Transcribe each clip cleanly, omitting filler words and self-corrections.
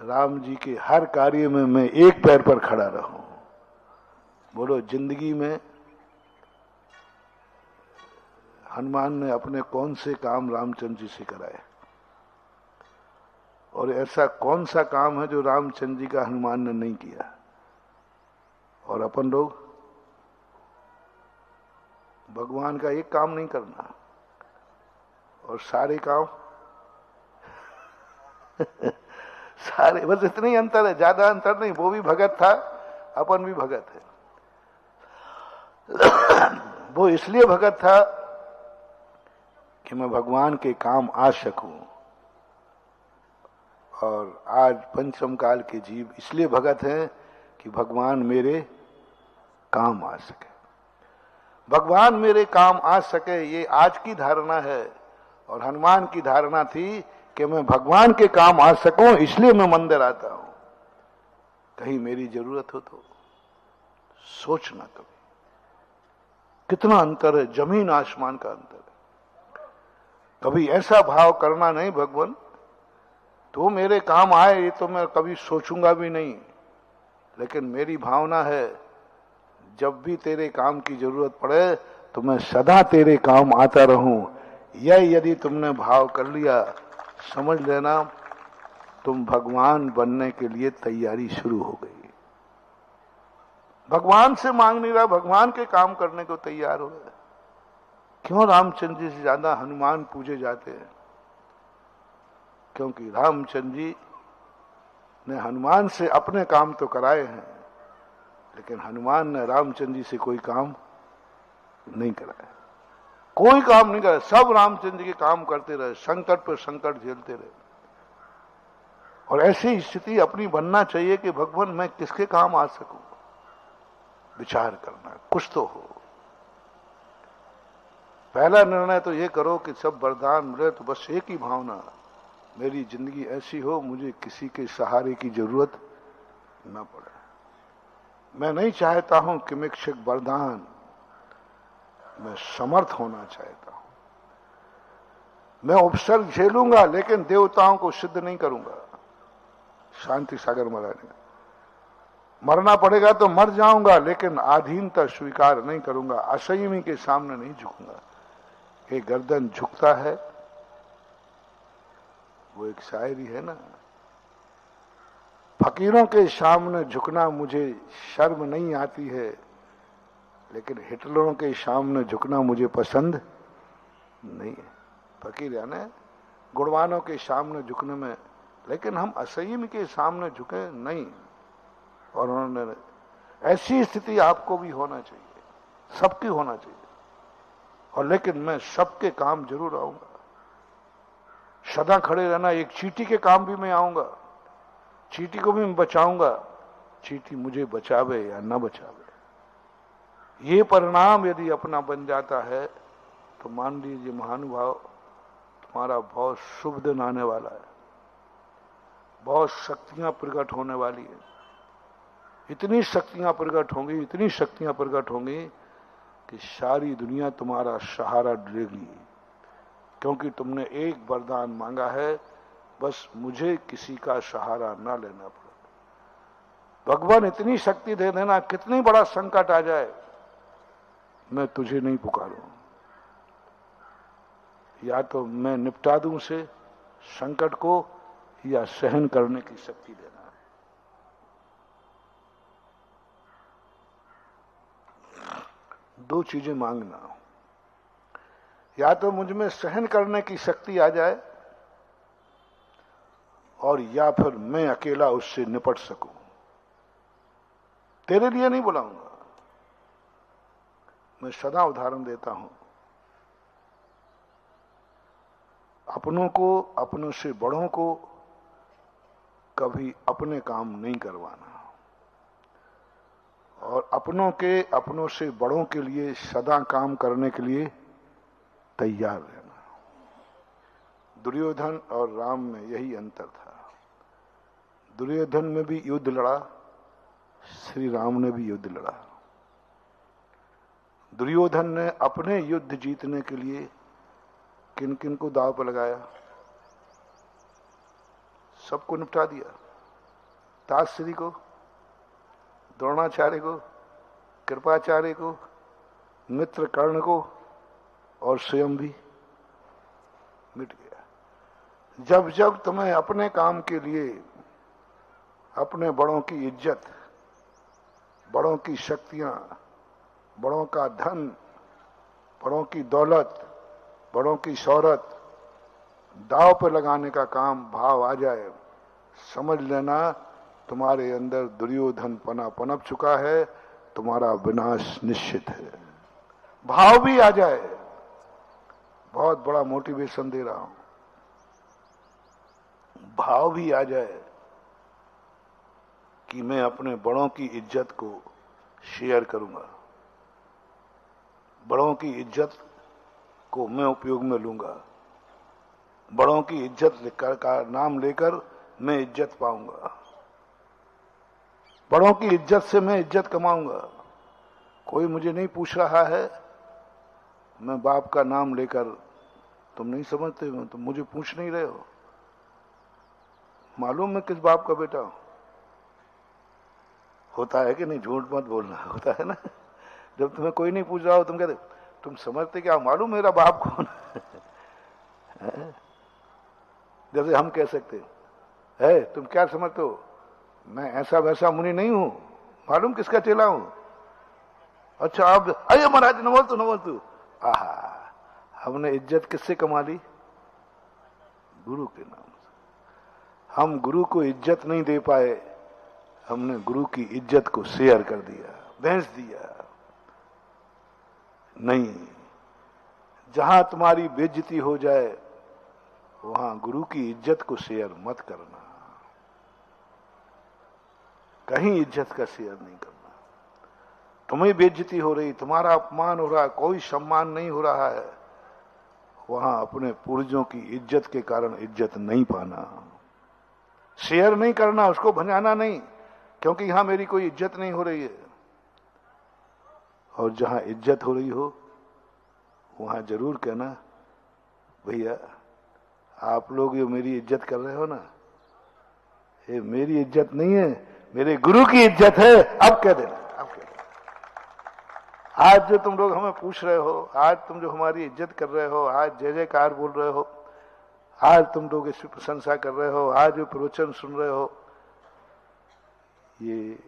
राम जी के हर कार्य में मैं एक पैर पर खड़ा रहूं। बोलो, जिंदगी में हनुमान ने अपने कौन से काम रामचंद्र जी से कराए, और ऐसा कौन सा काम है जो रामचंद्र जी का हनुमान ने नहीं किया? और अपन लोग भगवान का एक काम नहीं करना और सारे काम सारे, बस इतना ही अंतर है, ज्यादा अंतर नहीं। वो भी भगत था, अपन भी भगत है। वो इसलिए भगत था कि मैं भगवान के काम आ सकूं, और आज पंचम काल के जीव इसलिए भगत हैं कि भगवान मेरे काम आ सके। भगवान मेरे काम आ सके, ये आज की धारणा है। और हनुमान की धारणा थी कि मैं भगवान के काम आ सकूं, इसलिए मैं मंदिर आता हूं। कहीं मेरी जरूरत हो तो सोचना कभी। कितना अंतर है, जमीन आसमान का अंतर है। कभी ऐसा भाव करना नहीं, भगवान तो मेरे काम आए, ये तो मैं कभी सोचूंगा भी नहीं। लेकिन मेरी भावना है, जब भी तेरे काम की जरूरत पड़े तो मैं सदा तेरे काम आता रहूं। यह यदि तुमने भाव कर लिया, समझ लेना तुम भगवान बनने के लिए तैयारी शुरू हो गई। भगवान से मांग नहीं रहा, भगवान के काम करने को तैयार हो गया। क्यों रामचंद्र जी से ज्यादा हनुमान पूजे जाते हैं? क्योंकि रामचंद्र जी ने हनुमान से अपने काम तो कराए हैं, लेकिन हनुमान ने रामचंद्र जी से कोई काम नहीं कराया। कोई काम नहीं कराया, सब रामचंद्र जी के काम करते रहे, संकट पर संकट झेलते रहे। और ऐसी स्थिति अपनी बनना चाहिए कि भगवान मैं किसके काम आ सकूं। विचार करना, कुछ तो हो। पहला निर्णय तो ये करो कि सब वरदान मिले तो बस एक ही भावना, मेरी जिंदगी ऐसी हो मुझे किसी के सहारे की जरूरत न पड़े। मैं नहीं चाहता हूं कि मिक्षक वरदान, मैं समर्थ होना चाहता हूं। मैं उपसर्ग झेलूंगा लेकिन देवताओं को सिद्ध नहीं करूंगा। शांति सागर महाराज ने, मरना पड़ेगा तो मर जाऊंगा लेकिन आधीनता स्वीकार नहीं करूंगा, असंयमी के सामने नहीं झुकूंगा। ये गर्दन झुकता है, वो एक शायरी है ना, फकीरों के सामने झुकना मुझे शर्म नहीं आती है, लेकिन हिटलरों के सामने झुकना मुझे पसंद नहीं है। फकीर यानी गुणवानों के सामने झुकने में, लेकिन हम असंयमी के सामने झुके नहीं। और उन्होंने, ऐसी स्थिति आपको भी होना चाहिए, सबकी होना चाहिए। और लेकिन मैं सबके काम जरूर आऊंगा, सदा खड़े रहना। एक चींटी के काम भी मैं आऊंगा, चींटी को भी मैं बचाऊंगा, चींटी मुझे बचावे या न बचावे। ये परिणाम यदि अपना बन जाता है तो मान लीजिए महानुभाव, तुम्हारा बहुत शुभ दिन आने वाला है, बहुत शक्तियां प्रकट होने वाली है। इतनी शक्तियां प्रकट होंगी, इतनी शक्तियां प्रकट होंगी कि सारी दुनिया तुम्हारा सहारा डरेगी, क्योंकि तुमने एक वरदान मांगा है, बस मुझे किसी का सहारा ना लेना पड़े। भगवान इतनी शक्ति दे देना, कितनी बड़ा संकट आ जाए, मैं तुझे नहीं पुकारूं, या तो मैं निपटा दूं उसे संकट को, या सहन करने की शक्ति देना। दो चीजें मांगना, या तो मुझ में सहन करने की शक्ति आ जाए, और या फिर मैं अकेला उससे निपट सकूं। तेरे लिए नहीं बुलाऊंगा। मैं सदा उदाहरण देता हूं, अपनों को, अपनों से बड़ों को कभी अपने काम नहीं करवाना, और अपनों के, अपनों से बड़ों के लिए सदा काम करने के लिए तैयार रहना। दुर्योधन और राम में यही अंतर था। दुर्योधन में भी युद्ध लड़ा, श्री राम ने भी युद्ध लड़ा। दुर्योधन ने अपने युद्ध जीतने के लिए किन किन को दांव पर लगाया? सबको निपटा दिया। ताश्री को, द्रोणाचार्य को, कृपाचार्य को, मित्र कर्ण को और स्वयं भी मिट गया। जब जब तुम्हें अपने काम के लिए अपने बड़ों की इज्जत, बड़ों की शक्तियां, बड़ों का धन, बड़ों की दौलत, बड़ों की शौहरत दांव पर लगाने का काम भाव आ जाए, समझ लेना तुम्हारे अंदर दुर्योधन पना पनप चुका है, तुम्हारा विनाश निश्चित है। भाव भी आ जाए, बहुत बड़ा मोटिवेशन दे रहा हूं, भाव भी आ जाए कि मैं अपने बड़ों की इज्जत को शेयर करूंगा, बड़ों की इज्जत को मैं उपयोग में लूंगा, बड़ों की इज्जत का नाम लेकर मैं इज्जत पाऊंगा, बड़ों की इज्जत से मैं इज्जत कमाऊंगा। कोई मुझे नहीं पूछ रहा है, मैं बाप का नाम लेकर, तुम नहीं समझते हो, तुम मुझे पूछ नहीं रहे हो, मालूम मैं किस बाप का बेटा हूं। होता है कि नहीं, झूठ मत बोलना, होता है ना। जब तुम्हें कोई नहीं पूछ रहा हो तुम कहते तुम समझते क्या, मालूम मेरा बाप कौन है। जैसे हम कह सकते है तुम क्या समझते हो, मैं ऐसा वैसा मुनि नहीं हूं, मालूम किसका चेला हूं। अच्छा आप, अरे महाराज न बोल तू। आहा, हमने इज्जत किससे कमा ली, गुरु के नाम से। हम गुरु को इज्जत नहीं दे पाए, हमने गुरु की इज्जत को शेयर कर दिया, बेच दिया। नहीं, जहां तुम्हारी बेइज्जती हो जाए वहां गुरु की इज्जत को शेयर मत करना, कहीं इज्जत का शेयर नहीं करना। तुम्हें बेइज्जती हो रही, तुम्हारा अपमान हो रहा, कोई सम्मान नहीं हो रहा है, वहां अपने पूर्वजों की इज्जत के कारण इज्जत नहीं पाना, शेयर नहीं करना, उसको भंजाना नहीं, क्योंकि यहां मेरी कोई इज्जत नहीं हो रही है। और जहां इज्जत हो रही हो वहां जरूर कहना, भैया आप लोग ये मेरी इज्जत कर रहे हो ना, ये मेरी इज्जत नहीं है, मेरे गुरु की इज्जत है। अब कह देना, अब कह देना। आज जो तुम लोग हमें पूछ रहे हो, आज तुम जो हमारी इज्जत कर रहे हो, आज जय जयकार बोल रहे हो, आज तुम लोग इसकी प्रशंसा कर रहे हो, आज जो प्रवचन सुन रहे हो, ये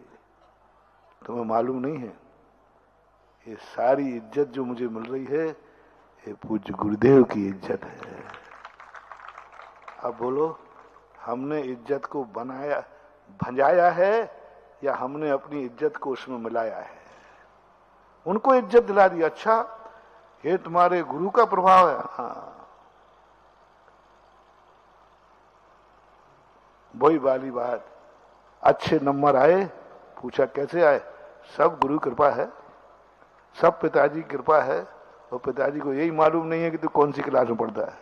तुम्हें मालूम नहीं है, ये सारी इज्जत जो मुझे मिल रही है ये पूज्य गुरुदेव की इज्जत है। अब बोलो, हमने इज्जत को बनाया, भंजाया है, या हमने अपनी इज्जत को उसमें मिलाया है। उनको इज्जत दिला दी, अच्छा ये तुम्हारे गुरु का प्रभाव है। हाँ, वही वाली बात, अच्छे नंबर आए, पूछा कैसे आए, सब गुरु कृपा है, सब पिताजी कृपा है, और पिताजी को यही मालूम नहीं है कि तू कौन सी क्लास में पढ़ता है।